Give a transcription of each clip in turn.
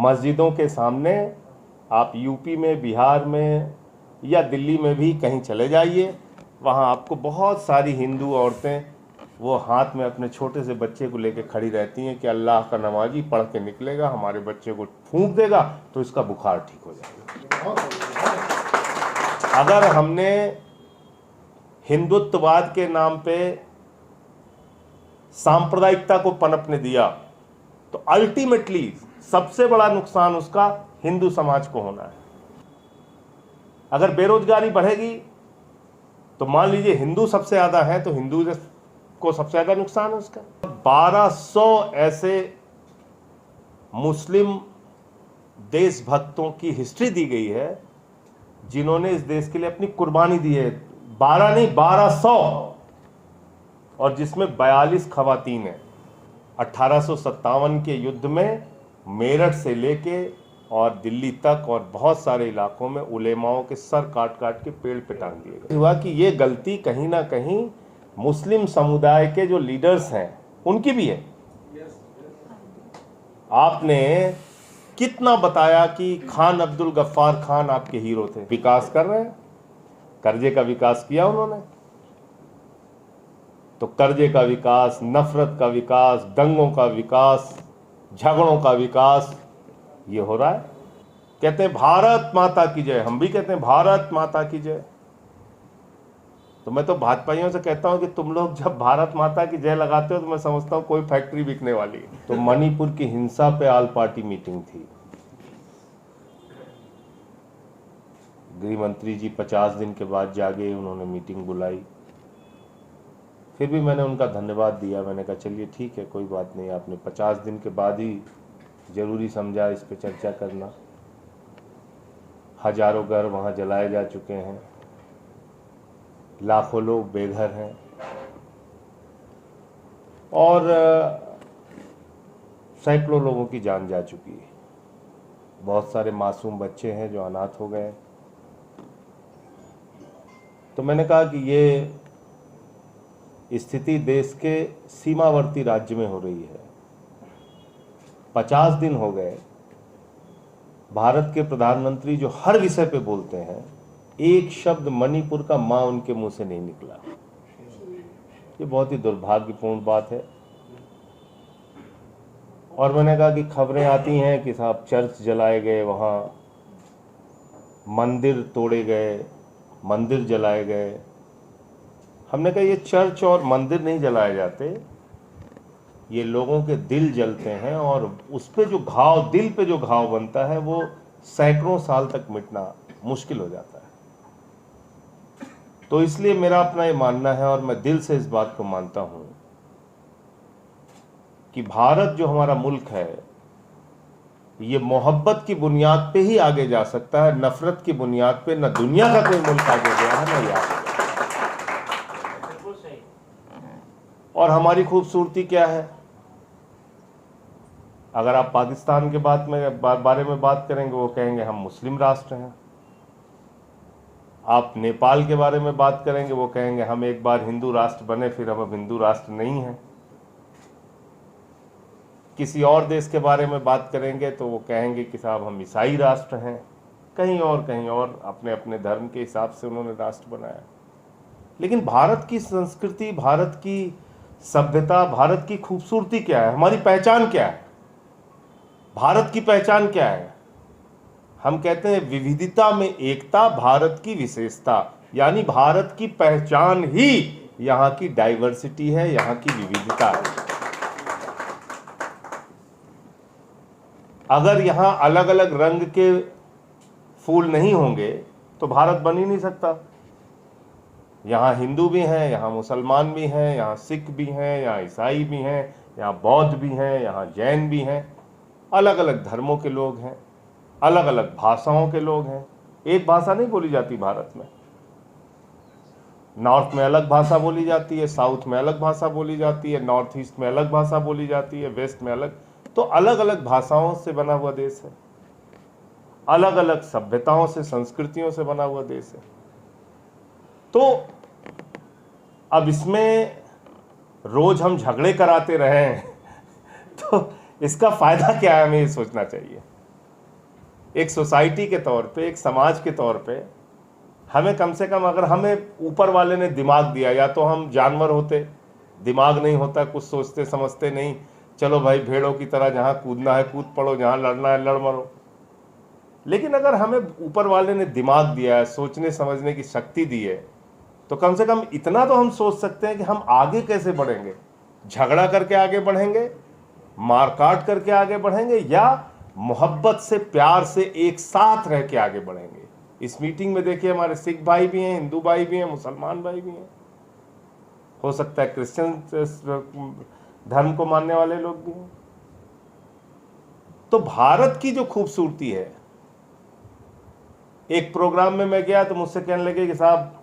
मस्जिदों के सामने आप यूपी में, बिहार में या दिल्ली में भी कहीं चले जाइए, वहाँ आपको बहुत सारी हिंदू औरतें वो हाथ में अपने छोटे से बच्चे को लेकर खड़ी रहती हैं कि अल्लाह का नमाजी पढ़ के निकलेगा, हमारे बच्चे को फूंक देगा तो इसका बुखार ठीक हो जाएगा। अगर हमने हिंदुत्ववाद के नाम पे सांप्रदायिकता को पनपने दिया तो अल्टीमेटली सबसे बड़ा नुकसान उसका हिंदू समाज को होना है। अगर बेरोजगारी बढ़ेगी तो मान लीजिए हिंदू सबसे ज्यादा है तो हिंदू को सबसे ज्यादा नुकसान है उसका। 1200 ऐसे मुस्लिम देशभक्तों की हिस्ट्री दी गई है जिन्होंने इस देश के लिए अपनी कुर्बानी दी है। 12 नहीं 1200, और जिसमें 42 खवातीन हैं। 1857 के युद्ध में मेरठ से लेके और दिल्ली तक और बहुत सारे इलाकों में उलेमाओं के सर काट काट के पेड़ पे टांग दिए गए। हुआ कि ये गलती कहीं ना कहीं मुस्लिम समुदाय के जो लीडर्स हैं उनकी भी है। आपने कितना बताया कि खान अब्दुल गफ्फार खान आपके हीरो थे, विकास कर रहे हैं, कर्जे का विकास किया उन्होंने। तो कर्जे का विकास, नफरत का विकास, दंगों का विकास, झगड़ों का विकास ये हो रहा है। कहते हैं भारत माता की जय, हम भी कहते हैं भारत माता की जय। तो मैं तो भाजपाइयों से कहता हूं कि तुम लोग जब भारत माता की जय लगाते हो तो मैं समझता हूं कोई फैक्ट्री बिकने वाली है। तो मणिपुर की हिंसा पे ऑल पार्टी मीटिंग थी। गृह मंत्री जी 50 दिन के बाद जागे, उन्होंने मीटिंग बुलाई। फिर भी मैंने उनका धन्यवाद दिया। मैंने कहा चलिए ठीक है, कोई बात नहीं, आपने 50 दिन के बाद ही जरूरी समझा इस पे चर्चा करना। हजारों घर वहां जलाए जा चुके हैं, लाखों लोग बेघर हैं और सैकड़ों लोगों की जान जा चुकी है। बहुत सारे मासूम बच्चे हैं जो अनाथ हो गए। तो मैंने कहा कि ये स्थिति देश के सीमावर्ती राज्य में हो रही है। 50 दिन हो गए, भारत के प्रधानमंत्री जो हर विषय पे बोलते हैं, एक शब्द मणिपुर का मां उनके मुंह से नहीं निकला। ये बहुत ही दुर्भाग्यपूर्ण बात है। और मैंने कहा कि खबरें आती हैं कि साहब चर्च जलाए गए, वहां मंदिर तोड़े गए, मंदिर जलाए गए। हमने कहा ये चर्च और मंदिर नहीं जलाए जाते, ये लोगों के दिल जलते हैं और उस पे जो घाव, दिल पे जो घाव बनता है वो सैकड़ों साल तक मिटना मुश्किल हो जाता है। तो इसलिए मेरा अपना ये मानना है और मैं दिल से इस बात को मानता हूं कि भारत जो हमारा मुल्क है ये मोहब्बत की बुनियाद पे ही आगे जा सकता है। नफरत की बुनियाद पे न दुनिया का कोई मुल्क आगे गया है न आगे। और हमारी खूबसूरती क्या है? अगर आप पाकिस्तान के बारे में बात करेंगे वो कहेंगे हम मुस्लिम राष्ट्र हैं। आप नेपाल के बारे में बात करेंगे वो कहेंगे हम एक बार हिंदू राष्ट्र बने फिर हम अब हिंदू राष्ट्र नहीं हैं। किसी और देश के बारे में बात करेंगे तो वो कहेंगे कि साहब हम ईसाई राष्ट्र हैं। कहीं और अपने अपने धर्म के हिसाब से उन्होंने राष्ट्र बनाया। लेकिन भारत की संस्कृति, भारत की सभ्यता, भारत की खूबसूरती क्या है? हमारी पहचान क्या है? भारत की पहचान क्या है? हम कहते हैं विविधता में एकता, भारत की विशेषता। यानी भारत की पहचान ही यहाँ की डाइवर्सिटी है, यहाँ की विविधता है। अगर यहाँ अलग अलग रंग के फूल नहीं होंगे तो भारत बन ही नहीं सकता। यहाँ हिंदू भी हैं, यहाँ मुसलमान भी हैं, यहाँ सिख भी हैं, यहाँ ईसाई भी हैं, यहाँ बौद्ध भी हैं, यहाँ जैन भी हैं। अलग अलग धर्मों के लोग हैं, अलग अलग भाषाओं के लोग हैं। एक भाषा नहीं बोली जाती भारत में। नॉर्थ में अलग भाषा बोली जाती है, साउथ में अलग भाषा बोली जाती है, नॉर्थ ईस्ट में अलग भाषा बोली जाती है, वेस्ट में अलग। तो अलग अलग भाषाओं से बना हुआ देश है, अलग अलग सभ्यताओं से, संस्कृतियों से बना हुआ देश है। तो अब इसमें रोज हम झगड़े कराते रहें तो इसका फायदा क्या है, हमें ये सोचना चाहिए। एक सोसाइटी के तौर पे, एक समाज के तौर पे हमें कम से कम, अगर हमें ऊपर वाले ने दिमाग दिया, या तो हम जानवर होते, दिमाग नहीं होता, कुछ सोचते समझते नहीं, चलो भाई भेड़ों की तरह जहाँ कूदना है कूद पड़ो, जहाँ लड़ना है लड़ मरो। लेकिन अगर हमें ऊपर वाले ने दिमाग दिया है, सोचने समझने की शक्ति दी है, तो कम से कम इतना तो हम सोच सकते हैं कि हम आगे कैसे बढ़ेंगे। झगड़ा करके आगे बढ़ेंगे, मारकाट करके आगे बढ़ेंगे, या मोहब्बत से, प्यार से एक साथ रह के आगे बढ़ेंगे। इस मीटिंग में देखिए हमारे सिख भाई भी हैं, हिंदू भाई भी हैं, मुसलमान भाई भी हैं, हो सकता है क्रिश्चियन धर्म को मानने वाले लोग भी हैं। तो भारत की जो खूबसूरती है, एक प्रोग्राम में मैं गया तो मुझसे कहने लगे कि साहब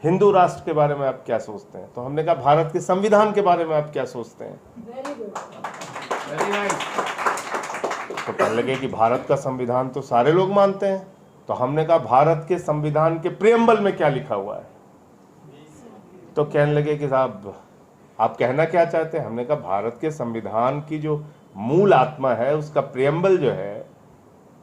हिंदू राष्ट्र के बारे में आप क्या सोचते हैं? तो हमने कहा भारत के संविधान के बारे में आप क्या सोचते हैं? Very nice. तो कहने लगे कि भारत का संविधान तो सारे लोग मानते हैं। तो हमने कहा भारत के संविधान के प्रियम्बल में क्या लिखा हुआ है? तो कहने लगे कि साहब आप कहना क्या चाहते हैं? हमने कहा भारत के संविधान की जो मूल आत्मा है, उसका प्रियम्बल जो है,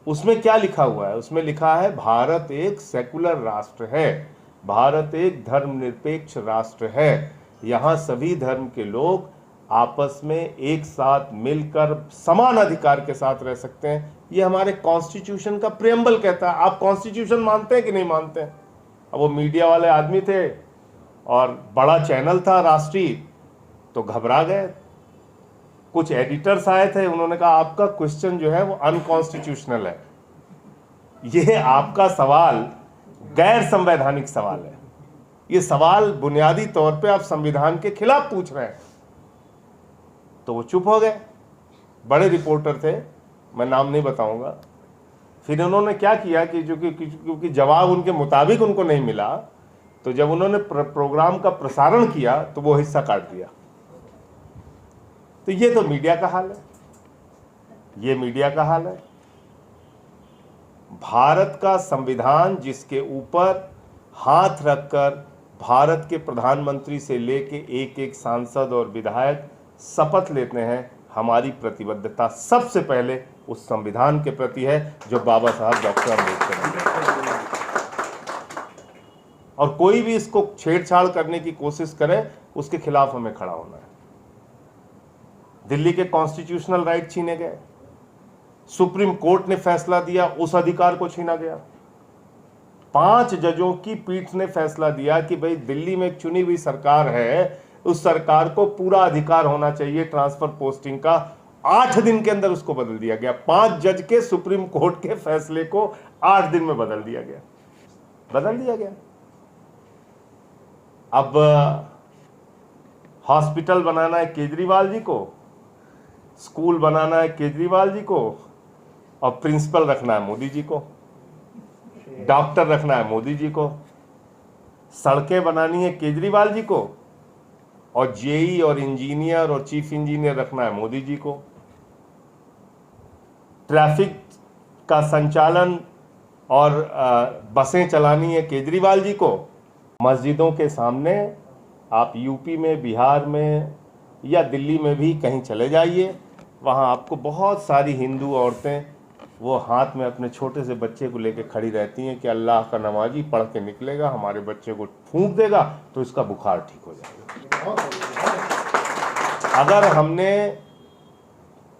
उसमें क्या लिखा हुआ है? उसमें लिखा है भारत एक सेकुलर राष्ट्र है, भारत एक धर्मनिरपेक्ष राष्ट्र है, यहाँ सभी धर्म के लोग आपस में एक साथ मिलकर समान अधिकार के साथ रह सकते हैं। ये हमारे कॉन्स्टिट्यूशन का प्रियम्बल कहता है। आप कॉन्स्टिट्यूशन मानते हैं कि नहीं मानते हैं? अब वो मीडिया वाले आदमी थे और बड़ा चैनल था राष्ट्रीय, तो घबरा गए। कुछ एडिटर्स आए थे, उन्होंने कहा आपका क्वेश्चन जो है वो अनकॉन्स्टिट्यूशनल है, ये आपका सवाल गैर संवैधानिक सवाल है, ये सवाल बुनियादी तौर पे आप संविधान के खिलाफ पूछ रहे हैं। तो वो चुप हो गए। बड़े रिपोर्टर थे, मैं नाम नहीं बताऊंगा। फिर उन्होंने क्या किया कि क्योंकि जवाब उनके मुताबिक उनको नहीं मिला, तो जब उन्होंने प्रोग्राम का प्रसारण किया तो वो हिस्सा काट दिया। तो ये तो मीडिया का हाल है, ये मीडिया का हाल है। भारत का संविधान जिसके ऊपर हाथ रखकर भारत के प्रधानमंत्री से लेके एक एक सांसद और विधायक शपथ लेते हैं, हमारी प्रतिबद्धता सबसे पहले उस संविधान के प्रति है जो बाबा साहब डॉक्टर अम्बेडकर ने। और कोई भी इसको छेड़छाड़ करने की कोशिश करे, उसके खिलाफ हमें खड़ा होना है। दिल्ली के कॉन्स्टिट्यूशनल राइट छीने गए, सुप्रीम कोर्ट ने फैसला दिया, उस अधिकार को छीना गया। 5 जजों की पीठ ने फैसला दिया कि भाई दिल्ली में एक चुनी हुई सरकार है, उस सरकार को पूरा अधिकार होना चाहिए ट्रांसफर पोस्टिंग का। 8 दिन के अंदर उसको बदल दिया गया। 5 जज के सुप्रीम कोर्ट के फैसले को 8 दिन में बदल दिया गया। अब हॉस्पिटल बनाना है केजरीवाल जी को, स्कूल बनाना है केजरीवाल जी को, और प्रिंसिपल रखना है मोदी जी को, डॉक्टर रखना है मोदी जी को, सड़कें बनानी है केजरीवाल जी को, और जेई और इंजीनियर और चीफ इंजीनियर रखना है मोदी जी को। ट्रैफिक का संचालन और बसें चलानी है केजरीवाल जी को। मस्जिदों के सामने आप यूपी में, बिहार में या दिल्ली में भी कहीं चले जाइए, वहाँ आपको बहुत सारी हिंदू औरतें वो हाथ में अपने छोटे से बच्चे को लेकर खड़ी रहती हैं कि अल्लाह का नमाजी पढ़ के निकलेगा, हमारे बच्चे को फूंक देगा तो इसका बुखार ठीक हो जाएगा। अगर हमने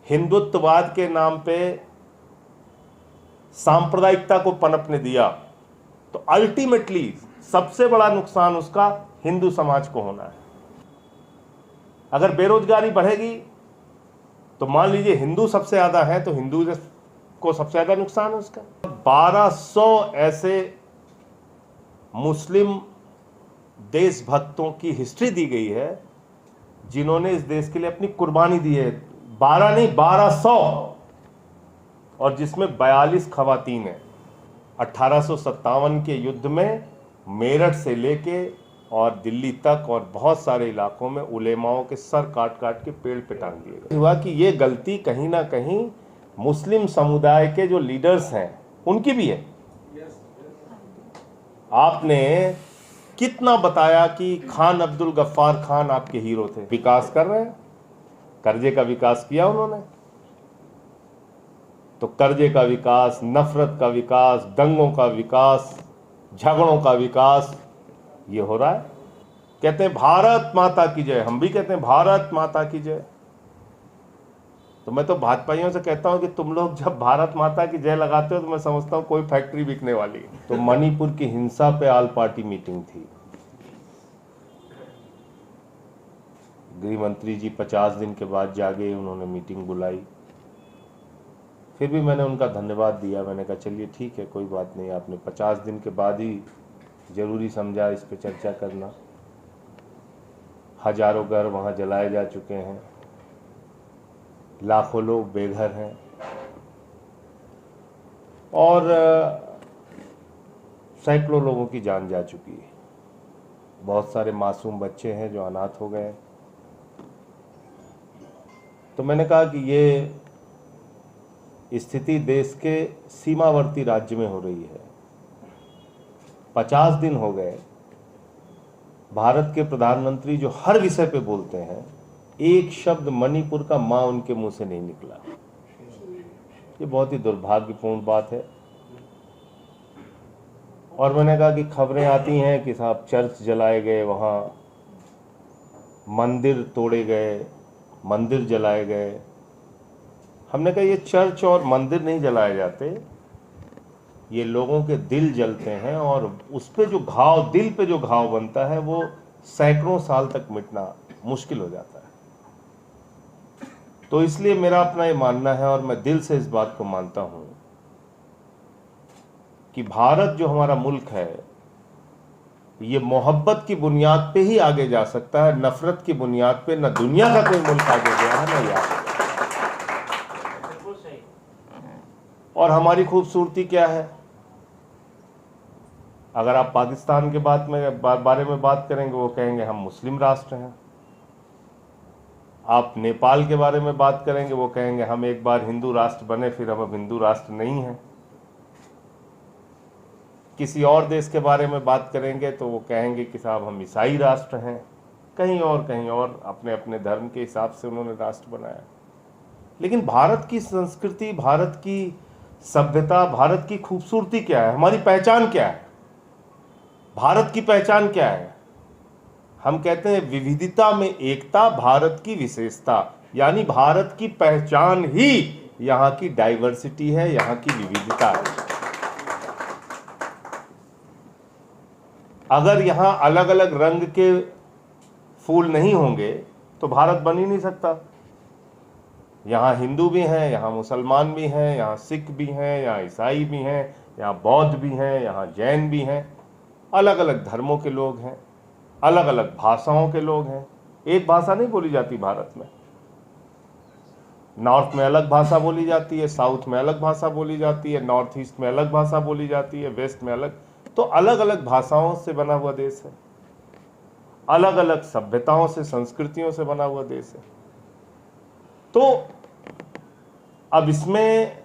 हिंदुत्ववाद के नाम पे सांप्रदायिकता को पनपने दिया, तो अल्टीमेटली सबसे बड़ा नुकसान उसका हिंदू समाज को होना है। अगर बेरोजगारी बढ़ेगी तो मान लीजिए हिंदू सबसे ज्यादा है, तो हिंदू को सबसे ज्यादा नुकसान है उसका। 1200 ऐसे मुस्लिम देशभक्तों की हिस्ट्री दी गई है जिन्होंने इस देश के लिए अपनी कुर्बानी दी है। 12 नहीं, 1200, और जिसमें 42 खवातीन हैं। 1857 के युद्ध में मेरठ से लेके और दिल्ली तक और बहुत सारे इलाकों में उलेमाओं के सर काट काट के पेड़ पे टांग दिए गए। हुआ कि ये गलती कहीं ना कहीं मुस्लिम समुदाय के जो लीडर्स हैं उनकी भी है। आपने कितना बताया कि खान अब्दुल गफ्फार खान आपके हीरो थे, विकास कर रहे हैं, कर्जे का विकास किया उन्होंने। तो कर्जे का विकास, नफरत का विकास, दंगों का विकास, झगड़ों का विकास ये हो रहा है। कहते हैं भारत माता की जय, हम भी कहते हैं भारत माता की जय। तो मैं तो भाजपाइयों से कहता हूं कि तुम लोग जब भारत माता की जय लगाते हो तो मैं समझता हूं कोई फैक्ट्री बिकने वाली है। तो मणिपुर की हिंसा पे ऑल पार्टी मीटिंग थी। गृह मंत्री जी 50 दिन के बाद जागे, उन्होंने मीटिंग बुलाई। फिर भी मैंने उनका धन्यवाद दिया। मैंने कहा चलिए ठीक है, कोई बात नहीं, आपने 50 दिन के बाद ही जरूरी समझा इस पे चर्चा करना। हजारों घर वहां जलाए जा चुके हैं, लाखों लोग बेघर हैं और सैकड़ों लोगों की जान जा चुकी है। बहुत सारे मासूम बच्चे हैं जो अनाथ हो गए। तो मैंने कहा कि ये स्थिति देश के सीमावर्ती राज्य में हो रही है। 50 दिन हो गए, भारत के प्रधानमंत्री जो हर विषय पे बोलते हैं, एक शब्द मणिपुर का मां उनके मुंह से नहीं निकला। ये बहुत ही दुर्भाग्यपूर्ण बात है। और मैंने कहा कि खबरें आती हैं कि साहब चर्च जलाए गए, वहाँ मंदिर तोड़े गए, मंदिर जलाए गए। हमने कहा ये चर्च और मंदिर नहीं जलाए जाते, ये लोगों के दिल जलते हैं और उस पे जो घाव, दिल पे जो घाव बनता है वो सैकड़ों साल तक मिटना मुश्किल हो जाता है। तो इसलिए मेरा अपना ये मानना है और मैं दिल से इस बात को मानता हूं कि भारत जो हमारा मुल्क है ये मोहब्बत की बुनियाद पे ही आगे जा सकता है। नफरत की बुनियाद पे न दुनिया का कोई मुल्क आगे गया है, न ये आगे गया। और हमारी खूबसूरती क्या है? अगर आप पाकिस्तान के बारे में बात करेंगे, वो कहेंगे हम मुस्लिम राष्ट्र हैं। आप नेपाल के बारे में बात करेंगे, वो कहेंगे हम एक बार हिंदू राष्ट्र बने, फिर हम अब हिंदू राष्ट्र नहीं हैं। किसी और देश के बारे में बात करेंगे तो वो कहेंगे कि साहब हम ईसाई राष्ट्र हैं। कहीं और अपने अपने धर्म के हिसाब से उन्होंने राष्ट्र बनाया। लेकिन भारत की संस्कृति, भारत की सभ्यता, भारत की खूबसूरती क्या है? हमारी पहचान क्या है? भारत की पहचान क्या है? हम कहते हैं विविधता में एकता, भारत की विशेषता। यानी भारत की पहचान ही यहाँ की डाइवर्सिटी है, यहाँ की विविधता है। अगर यहाँ अलग अलग रंग के फूल नहीं होंगे तो भारत बन ही नहीं सकता। यहाँ हिंदू भी हैं, यहाँ मुसलमान भी हैं, यहाँ सिख भी हैं, यहाँ ईसाई भी हैं, यहाँ बौद्ध भी हैं, यहाँ जैन भी हैं। अलग अलग धर्मों के लोग हैं, अलग अलग भाषाओं के लोग हैं। एक भाषा नहीं बोली जाती भारत में। नॉर्थ में अलग भाषा बोली जाती है, साउथ में अलग भाषा बोली जाती है, नॉर्थ ईस्ट में अलग भाषा बोली जाती है, वेस्ट में अलग। तो अलग अलग भाषाओं से बना हुआ देश है, अलग अलग सभ्यताओं से, संस्कृतियों से बना हुआ देश है। तो अब इसमें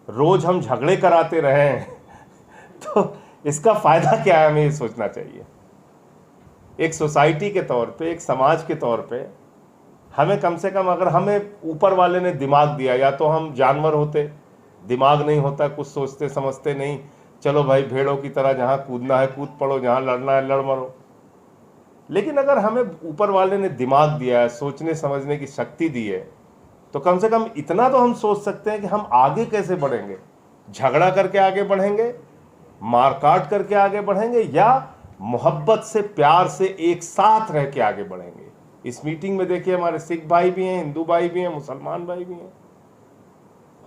रोज हम झगड़े कराते रहे तो इसका फायदा क्या है? हमें ये सोचना चाहिए। एक सोसाइटी के तौर पे, एक समाज के तौर पे हमें कम से कम, अगर हमें ऊपर वाले ने दिमाग दिया, या तो हम जानवर होते, दिमाग नहीं होता, कुछ सोचते समझते नहीं, चलो भाई भेड़ों की तरह जहां कूदना है कूद पड़ो, जहां लड़ना है लड़ मरो। लेकिन अगर हमें ऊपर वाले ने दिमाग दिया है, सोचने समझने की शक्ति दी है, तो कम से कम इतना तो हम सोच सकते हैं कि हम आगे कैसे बढ़ेंगे। झगड़ा करके आगे बढ़ेंगे, मारकाट करके आगे बढ़ेंगे, या मोहब्बत से, प्यार से एक साथ रह के आगे बढ़ेंगे। इस मीटिंग में देखिए हमारे सिख भाई भी हैं, हिंदू भाई भी हैं, मुसलमान भाई भी हैं,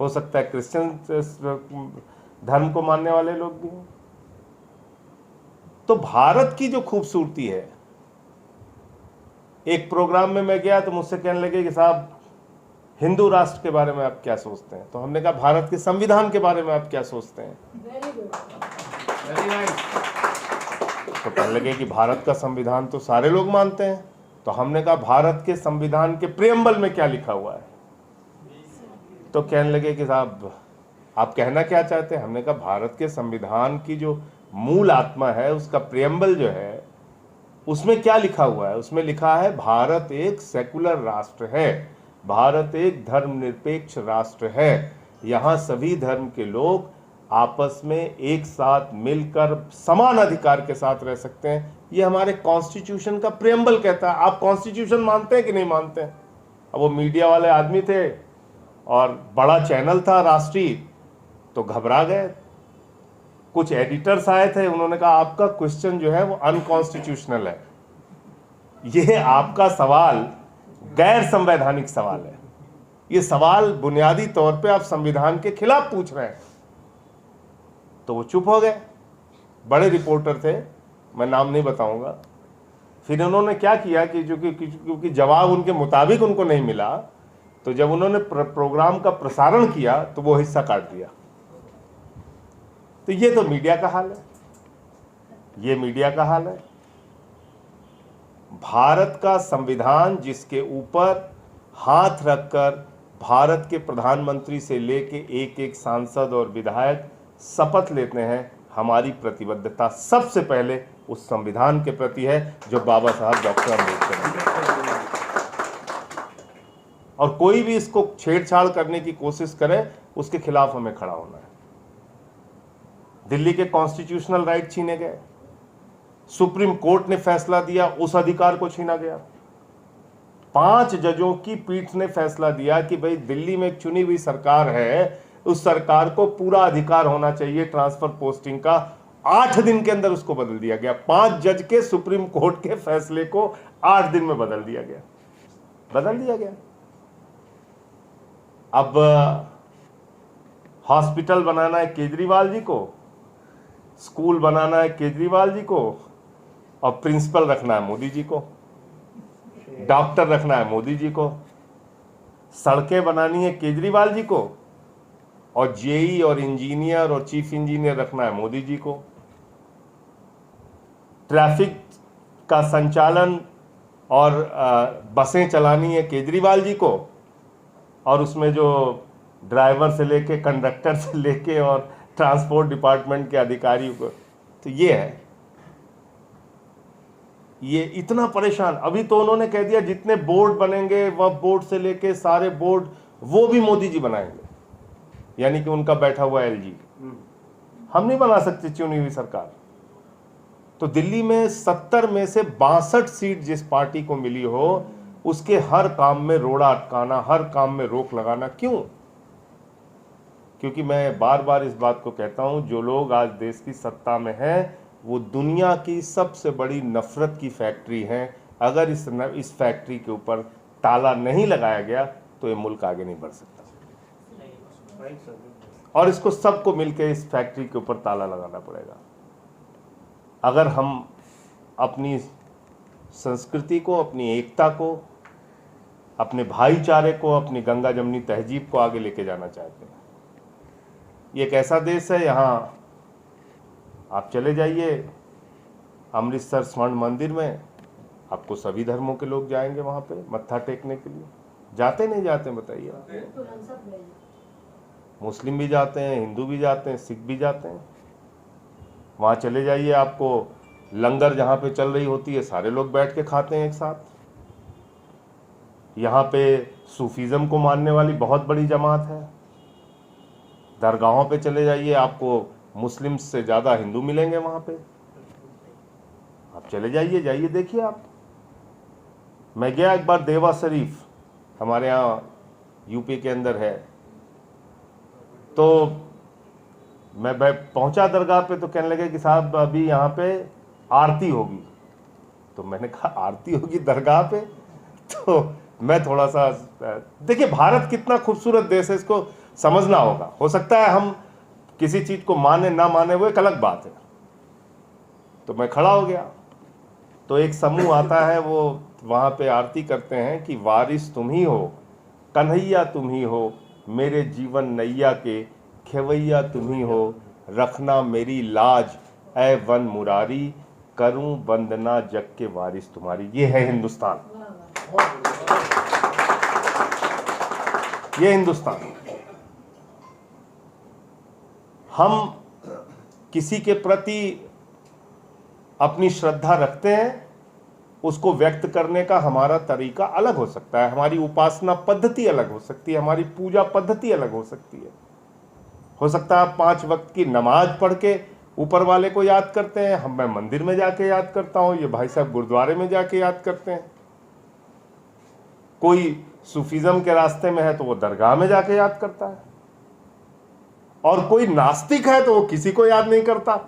हो सकता है क्रिश्चियन धर्म को मानने वाले लोग भी हैं। तो भारत की जो खूबसूरती है, एक प्रोग्राम में मैं गया तो मुझसे कहने लगे कि साहब हिंदू राष्ट्र के बारे में आप क्या सोचते हैं? तो हमने कहा भारत के संविधान के बारे में आप क्या सोचते हैं? Very nice. तो कहने लगे कि भारत का संविधान तो सारे लोग मानते हैं। तो हमने कहा भारत के संविधान के प्रियम्बल में क्या लिखा हुआ है? तो कहने लगे कि साहब आप कहना क्या चाहते हैं? हमने कहा भारत के संविधान की जो मूल आत्मा है, उसका प्रियम्बल जो है, उसमें क्या लिखा हुआ है? उसमें लिखा है भारत एक सेकुलर राष्ट्र है, भारत एक धर्मनिरपेक्ष राष्ट्र है, यहाँ सभी धर्म के लोग आपस में एक साथ मिलकर समान अधिकार के साथ रह सकते हैं। ये हमारे कॉन्स्टिट्यूशन का प्रियम्बल कहता है। आप कॉन्स्टिट्यूशन मानते हैं कि नहीं मानते हैं? अब वो मीडिया वाले आदमी थे और बड़ा चैनल था राष्ट्रीय, तो घबरा गए। कुछ एडिटर्स आए थे, उन्होंने कहा आपका क्वेश्चन जो है वो अनकॉन्स्टिट्यूशनल है, ये आपका सवाल गैर संवैधानिक सवाल है, ये सवाल बुनियादी तौर पे आप संविधान के खिलाफ पूछ रहे हैं। तो वो चुप हो गए। बड़े रिपोर्टर थे, मैं नाम नहीं बताऊंगा। फिर उन्होंने क्या किया कि क्योंकि जवाब उनके मुताबिक उनको नहीं मिला, तो जब उन्होंने प्रोग्राम का प्रसारण किया तो वो हिस्सा काट दिया। तो ये तो मीडिया का हाल है, ये मीडिया का हाल है। भारत का संविधान जिसके ऊपर हाथ रखकर भारत के प्रधानमंत्री से लेके एक एक सांसद और विधायक शपथ लेते हैं, हमारी प्रतिबद्धता सबसे पहले उस संविधान के प्रति है जो बाबा साहब डॉक्टर अम्बेडकर ने। और कोई भी इसको छेड़छाड़ करने की कोशिश करे, उसके खिलाफ हमें खड़ा होना है। दिल्ली के कॉन्स्टिट्यूशनल राइट छीने गए, सुप्रीम कोर्ट ने फैसला दिया, उस अधिकार को छीना गया। 5 जजों की पीठ ने फैसला दिया कि भाई दिल्ली में एक चुनी हुई सरकार है, उस सरकार को पूरा अधिकार होना चाहिए ट्रांसफर पोस्टिंग का। 8 दिन के अंदर उसको बदल दिया गया। 5 जज के सुप्रीम कोर्ट के फैसले को 8 दिन में बदल दिया गया। अब हॉस्पिटल बनाना है केजरीवाल जी को, स्कूल बनाना है केजरीवाल जी को, और प्रिंसिपल रखना है मोदी जी को, डॉक्टर रखना है मोदी जी को, सड़कें बनानी है केजरीवाल जी को, और जेई और इंजीनियर और चीफ इंजीनियर रखना है मोदी जी को। ट्रैफिक का संचालन और बसें चलानी है केजरीवाल जी को, और उसमें जो ड्राइवर से लेके कंडक्टर से लेके और ट्रांसपोर्ट डिपार्टमेंट के अधिकारियों को, तो ये है। ये इतना परेशान। अभी तो उन्होंने कह दिया जितने बोर्ड बनेंगे, वह बोर्ड से लेके सारे बोर्ड वो भी मोदी जी बनाएंगे, यानी कि उनका बैठा हुआ एलजी। हम नहीं बना सकते चुनी हुई सरकार। तो दिल्ली में 70 में से 62 सीट जिस पार्टी को मिली हो, उसके हर काम में रोड़ा अटकाना, हर काम में रोक लगाना, क्यों? क्योंकि मैं बार बार इस बात को कहता हूं, जो लोग आज देश की सत्ता में हैं वो दुनिया की सबसे बड़ी नफरत की फैक्ट्री हैं। अगर इस फैक्ट्री के ऊपर ताला नहीं लगाया गया तो ये मुल्क आगे नहीं बढ़ सकता। और इसको सबको मिलकर इस फैक्ट्री के ऊपर ताला लगाना पड़ेगा। अगर हम अपनी संस्कृति को, अपनी एकता को, अपने भाईचारे को, अपनी गंगा जमनी तहजीब को आगे लेके जाना चाहते हैं। ये एक ऐसा देश है, यहाँ आप चले जाइए अमृतसर स्वर्ण मंदिर में, आपको सभी धर्मों के लोग जाएंगे वहाँ पे मत्था टेकने के लिए। जाते नहीं जाते बताइए? मुस्लिम भी जाते हैं, हिंदू भी जाते हैं, सिख भी जाते हैं। वहाँ चले जाइए, आपको लंगर जहाँ पे चल रही होती है सारे लोग बैठ के खाते हैं एक साथ। यहाँ पे सूफीज़म को मानने वाली बहुत बड़ी जमात है। दरगाहों पे चले जाइए, आपको मुस्लिम से ज़्यादा हिंदू मिलेंगे वहाँ पे। आप चले जाइए देखिए आप। मैं गया एक बार देवा शरीफ, हमारे यहाँ यूपी के अंदर है, तो मैं पहुंचा दरगाह पे, तो कहने लगे कि साहब अभी यहाँ पे आरती होगी। तो मैंने कहा आरती होगी दरगाह पे? तो मैं थोड़ा सा, देखिए भारत कितना खूबसूरत देश है, इसको समझना होगा। हो सकता है हम किसी चीज को माने ना माने, वो एक अलग बात है। तो मैं खड़ा हो गया, तो एक समूह आता है, वो वहाँ पे आरती करते हैं कि वारिस तुम ही हो, कन्हैया तुम ही हो, मेरे जीवन नैया के खेवैया तुम ही हो, रखना मेरी लाज ऐ वन मुरारी, करूं वंदना जग के वारिस तुम्हारी। ये है हिंदुस्तान, ये हिंदुस्तान। हम किसी के प्रति अपनी श्रद्धा रखते हैं, उसको व्यक्त करने का हमारा तरीका अलग हो सकता है, हमारी उपासना पद्धति अलग हो सकती है, हमारी पूजा पद्धति अलग हो सकती है। हो सकता है आप 5 वक्त की नमाज पढ़ के ऊपर वाले को याद करते हैं, मैं मंदिर में जाके याद करता हूं, ये भाई साहब गुरुद्वारे में जाके याद करते हैं। कोई सूफीज्म के रास्ते में है तो वो दरगाह में जाके याद करता है, और कोई नास्तिक है तो वो किसी को याद नहीं करता।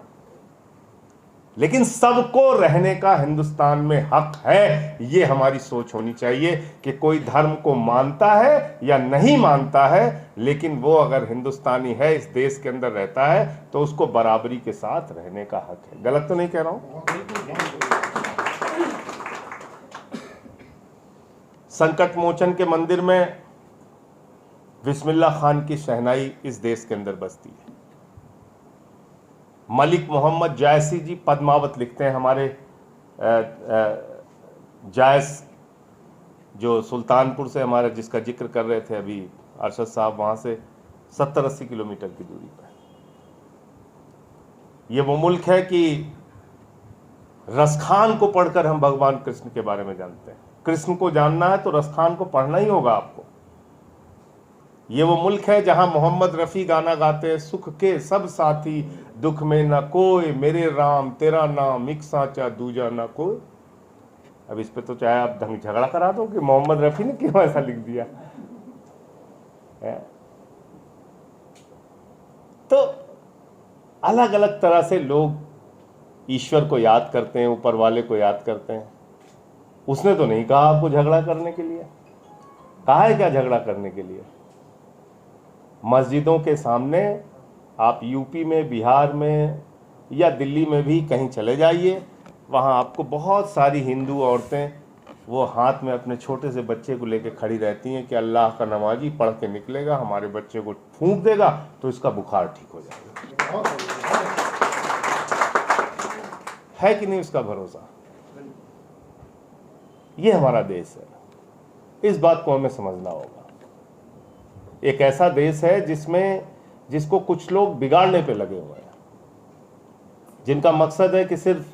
लेकिन सबको रहने का हिंदुस्तान में हक है, ये हमारी सोच होनी चाहिए कि कोई धर्म को मानता है या नहीं मानता है, लेकिन वो अगर हिंदुस्तानी है, इस देश के अंदर रहता है, तो उसको बराबरी के साथ रहने का हक है। गलत तो नहीं कह रहा हूं? संकट मोचन के मंदिर में बिस्मिल्लाह खान की शहनाई इस देश के अंदर बजती है। मलिक मोहम्मद जायसी जी पद्मावत लिखते हैं, हमारे जायस जो सुल्तानपुर से हमारे, जिसका जिक्र कर रहे थे अभी अरशद साहब, वहां से 70-80 किलोमीटर की दूरी पर। ये वो मुल्क है कि रसखान को पढ़कर हम भगवान कृष्ण के बारे में जानते हैं। कृष्ण को जानना है तो रसखान को पढ़ना ही होगा आपको। ये वो मुल्क है जहां मोहम्मद रफ़ी गाना गाते हैं, सुख के सब साथी दुख में न कोई, मेरे राम तेरा नाम एक साचा दूजा न कोई। अब इस पे तो चाहे आप ढंग झगड़ा करा दो कि मोहम्मद रफ़ी ने क्यों ऐसा लिख दिया है। तो अलग अलग तरह से लोग ईश्वर को याद करते हैं, ऊपर वाले को याद करते हैं। उसने तो नहीं कहा आपको झगड़ा करने के लिए, कहा है क्या झगड़ा करने के लिए? मस्जिदों के सामने आप यूपी में, बिहार में या दिल्ली में भी कहीं चले जाइए, वहाँ आपको बहुत सारी हिंदू औरतें वो हाथ में अपने छोटे से बच्चे को लेकर खड़ी रहती हैं कि अल्लाह का नमाजी पढ़ के निकलेगा, हमारे बच्चे को फूंक देगा तो इसका बुखार ठीक हो जाएगा। है कि नहीं उसका भरोसा? ये हमारा देश है, इस बात को हमें समझना होगा। एक ऐसा देश है जिसको कुछ लोग बिगाड़ने पे लगे हुए हैं, जिनका मकसद है कि सिर्फ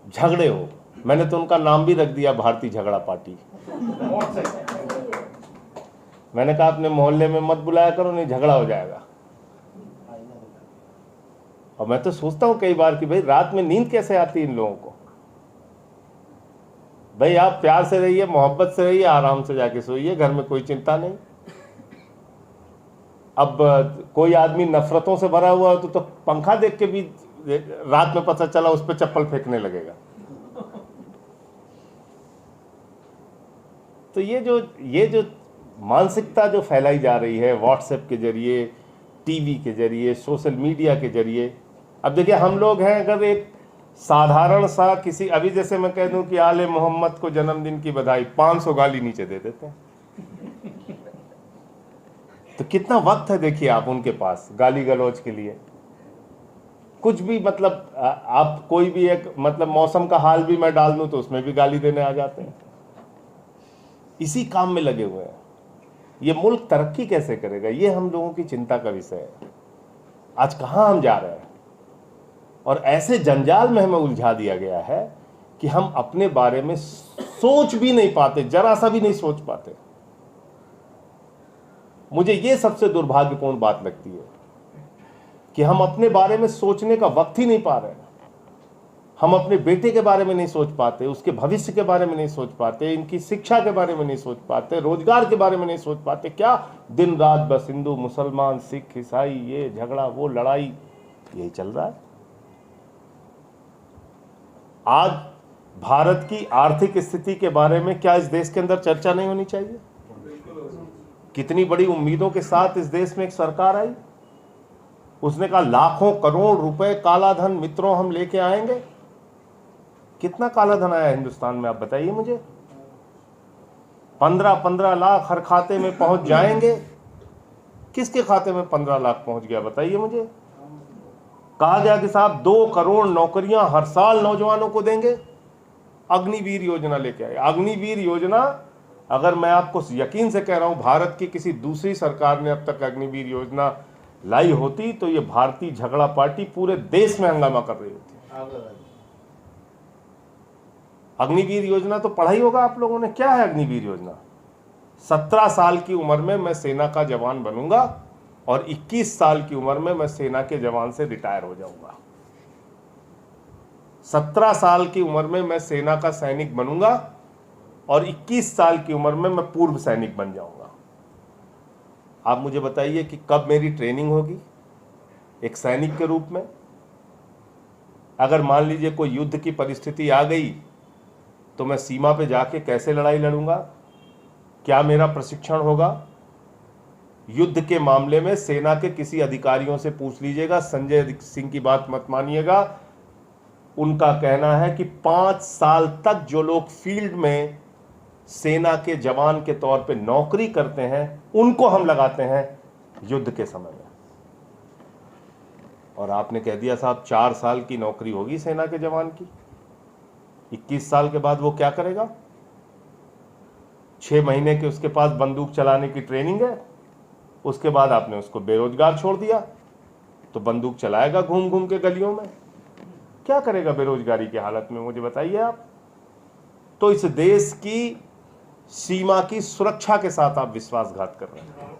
झगड़े हो। मैंने तो उनका नाम भी रख दिया भारतीय झगड़ा पार्टी। मैंने कहा अपने मोहल्ले में मत बुलाया करो, नहीं झगड़ा हो जाएगा। और मैं तो सोचता हूं कई बार कि भाई रात में नींद कैसे आती है इन लोगों को। भाई आप प्यार से रहिए, मोहब्बत से रहिए, आराम से जाके सोइए, घर में कोई चिंता नहीं। अब कोई आदमी नफरतों से भरा हुआ हो तो पंखा देख के भी रात में पता चला उस पर चप्पल फेंकने लगेगा। तो ये जो मानसिकता जो फैलाई जा रही है व्हाट्सएप के जरिए, टीवी के जरिए, सोशल मीडिया के जरिए। अब देखिए हम लोग हैं, अगर एक साधारण सा किसी, अभी जैसे मैं कह दूं कि आले मोहम्मद को जन्मदिन की बधाई, 500 गाली नीचे दे देते हैं। तो कितना वक्त है देखिए आप उनके पास गाली गलौज के लिए। कुछ भी मतलब आप कोई भी एक मतलब मौसम का हाल भी मैं डाल दूं तो उसमें भी गाली देने आ जाते हैं। इसी काम में लगे हुए हैं। ये मुल्क तरक्की कैसे करेगा, ये हम लोगों की चिंता का विषय है। आज कहां हम जा रहे हैं, और ऐसे जंजाल में हमें उलझा दिया गया है कि हम अपने बारे में सोच भी नहीं पाते, जरा सा भी नहीं सोच पाते। मुझे ये सबसे दुर्भाग्यपूर्ण बात लगती है कि हम अपने बारे में सोचने का वक्त ही नहीं पा रहे हैं। हम अपने बेटे के बारे में नहीं सोच पाते, उसके भविष्य के बारे में नहीं सोच पाते, इनकी शिक्षा के बारे में नहीं सोच पाते, रोजगार के बारे में नहीं सोच पाते। क्या दिन रात बस हिंदू मुसलमान सिख ईसाई, ये झगड़ा वो लड़ाई, यही चल रहा है। आज भारत की आर्थिक स्थिति के बारे में क्या इस देश के अंदर चर्चा नहीं होनी चाहिए? कितनी बड़ी उम्मीदों के साथ इस देश में एक सरकार आई, उसने कहा लाखों करोड़ रुपए काला धन मित्रों हम लेके आएंगे। कितना काला धन आया हिंदुस्तान में, आप बताइए मुझे। 15-15 लाख हर खाते में पहुंच जाएंगे। किसके खाते में 15 लाख पहुंच गया बताइए मुझे। कहा गया कि साहब 2 करोड़ नौकरियां हर साल नौजवानों को देंगे। अग्निवीर योजना लेके आए। अग्निवीर योजना, अगर मैं आपको यकीन से कह रहा हूं भारत की किसी दूसरी सरकार ने अब तक अग्निवीर योजना लाई होती तो ये भारतीय झगड़ा पार्टी पूरे देश में हंगामा कर रही होती। अग्निवीर योजना तो पढ़ा ही होगा आप लोगों ने। क्या है अग्निवीर योजना? 17 साल की उम्र में मैं सेना का जवान बनूंगा और 21 साल की उम्र में मैं सेना के जवान से रिटायर हो जाऊंगा। 17 साल की उम्र में मैं सेना का सैनिक बनूंगा और 21 साल की उम्र में मैं पूर्व सैनिक बन जाऊंगा। आप मुझे बताइए कि कब मेरी ट्रेनिंग होगी एक सैनिक के रूप में? अगर मान लीजिए कोई युद्ध की परिस्थिति आ गई तो मैं सीमा पे जाके कैसे लड़ाई लड़ूंगा? क्या मेरा प्रशिक्षण होगा? युद्ध के मामले में सेना के किसी अधिकारियों से पूछ लीजिएगा, संजय सिंह की बात मत मानिएगा। उनका कहना है कि 5 साल तक जो लोग फील्ड में सेना के जवान के तौर पे नौकरी करते हैं उनको हम लगाते हैं युद्ध के समय में। और आपने कह दिया साहब 4 साल की नौकरी होगी सेना के जवान की, 21 साल के बाद वो क्या करेगा? 6 महीने के उसके पास बंदूक चलाने की ट्रेनिंग है, उसके बाद आपने उसको बेरोजगार छोड़ दिया तो बंदूक चलाएगा घूम घूम के गलियों में। क्या करेगा बेरोजगारी की हालत में, मुझे बताइए आप। तो इस देश की सीमा की सुरक्षा के साथ आप विश्वासघात कर रहे हैं,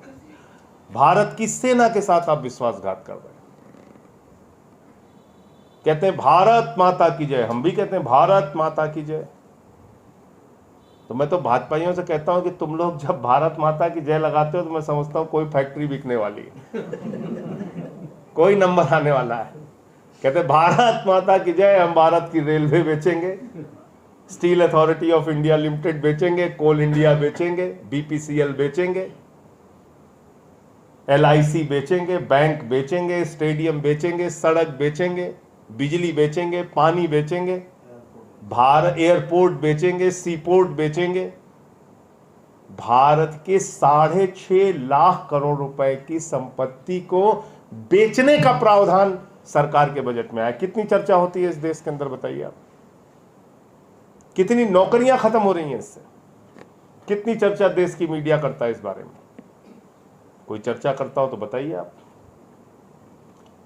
भारत की सेना के साथ आप विश्वासघात कर रहे हैं। कहते हैं भारत माता की जय, हम भी कहते हैं भारत माता की जय। तो मैं तो भाजपाइयों से कहता हूं कि तुम लोग जब भारत माता की जय लगाते हो तो मैं समझता हूं कोई फैक्ट्री बिकने वाली है कोई नंबर आने वाला है। कहते हैं भारत माता की जय, हम भारत की रेलवे बेचेंगे, steel authority of India limited बेचेंगे, कोल इंडिया बेचेंगे, बीपीसीएल बेचेंगे, LIC बेचेंगे, बैंक बेचेंगे, स्टेडियम बेचेंगे, सड़क बेचेंगे, बिजली बेचेंगे, पानी बेचेंगे, भारत एयरपोर्ट बेचेंगे, सीपोर्ट बेचेंगे। भारत के 6.5 लाख करोड़ रुपए की संपत्ति को बेचने का प्रावधान सरकार के बजट में आया। कितनी चर्चा होती है इस देश के अंदर, बताइए आप। कितनी नौकरियां खत्म हो रही हैं इससे, कितनी चर्चा देश की मीडिया करता है इस बारे में? कोई चर्चा करता हो तो बताइए आप।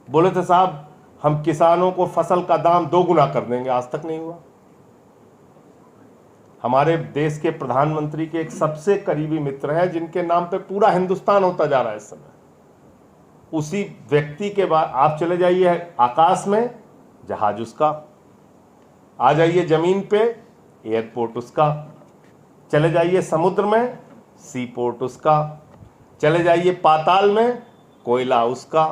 बोले थे साहब हम किसानों को फसल का दाम 2 गुना कर देंगे, आज तक नहीं हुआ। हमारे देश के प्रधानमंत्री के एक सबसे करीबी मित्र हैं जिनके नाम पे पूरा हिंदुस्तान होता जा रहा है इस समय, उसी व्यक्ति के बाद आप चले जाइए आकाश में, जहाज उसका, आ जाइए जमीन पे, एयरपोर्ट उसका, चले जाइए समुद्र में, सीपोर्ट उसका, चले जाइए पाताल में, कोयला उसका,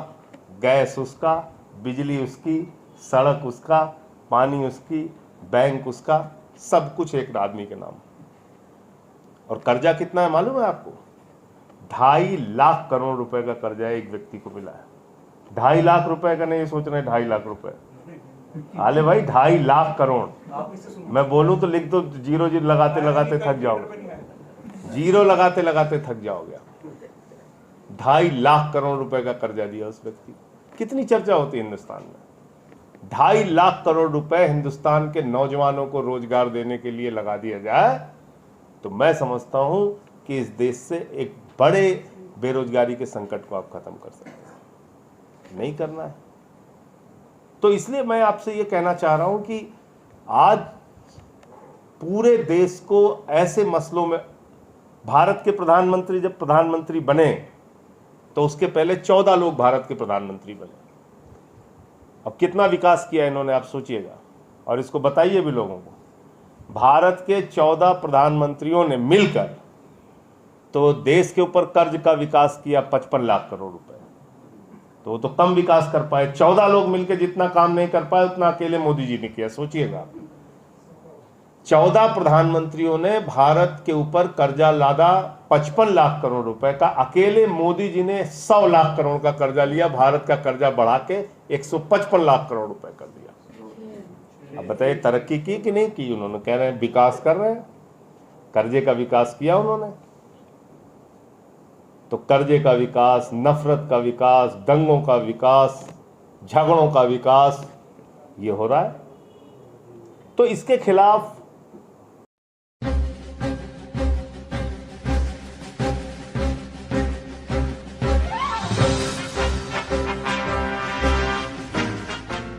गैस उसका, बिजली उसकी, सड़क उसका, पानी उसकी, बैंक उसका, सब कुछ एक आदमी के नाम। और कर्जा कितना है मालूम है आपको? 2.5 लाख करोड़ रुपए का कर्जा एक व्यक्ति को मिला है। 2.5 लाख रुपए का नहीं सोच रहे, 2.5 लाख रुपए आले भाई, 2.5 लाख करोड़। मैं बोलूं तो लिख दो, जीरो जीरो लगाते लगाते थक जाओगे, जीरो लगाते लगाते थक जाओगे। 2.5 लाख करोड़ रुपए का कर्जा दिया उस व्यक्ति। कितनी चर्चा होती है हिंदुस्तान में। 2.5 लाख करोड़ रुपए हिंदुस्तान के नौजवानों को रोजगार देने के लिए लगा दिया जाए तो मैं समझता हूं कि इस देश से एक बड़े बेरोजगारी के संकट को आप खत्म कर सकते हैं। नहीं करना है तो इसलिए मैं आपसे ये कहना चाह रहा हूं कि आज पूरे देश को ऐसे मसलों में, भारत के प्रधानमंत्री जब प्रधानमंत्री बने तो उसके पहले 14 लोग भारत के प्रधानमंत्री बने। अब कितना विकास किया इन्होंने आप सोचिएगा, और इसको बताइए भी लोगों को। भारत के 14 प्रधानमंत्रियों ने मिलकर तो देश के ऊपर कर्ज का विकास किया 55 लाख करोड़ रुपए। तो वो तो कम विकास कर पाए, 14 लोग मिलकर जितना काम नहीं कर पाए उतना अकेले मोदी जी ने किया। सोचिएगा 14 प्रधानमंत्रियों ने भारत के ऊपर कर्जा लादा 55 लाख करोड़ रुपए का, अकेले मोदी जी ने 100 लाख करोड़ का कर्जा लिया, भारत का कर्जा बढ़ा के 155 लाख करोड़ रुपए कर दिया। अब बताइए तरक्की की कि नहीं की? उन्होंने कह रहे हैं विकास कर रहे हैं, कर्जे का विकास किया उन्होंने। तो कर्जे का विकास, नफरत का विकास, दंगों का विकास, झगड़ों का विकास, ये हो रहा है। तो इसके खिलाफ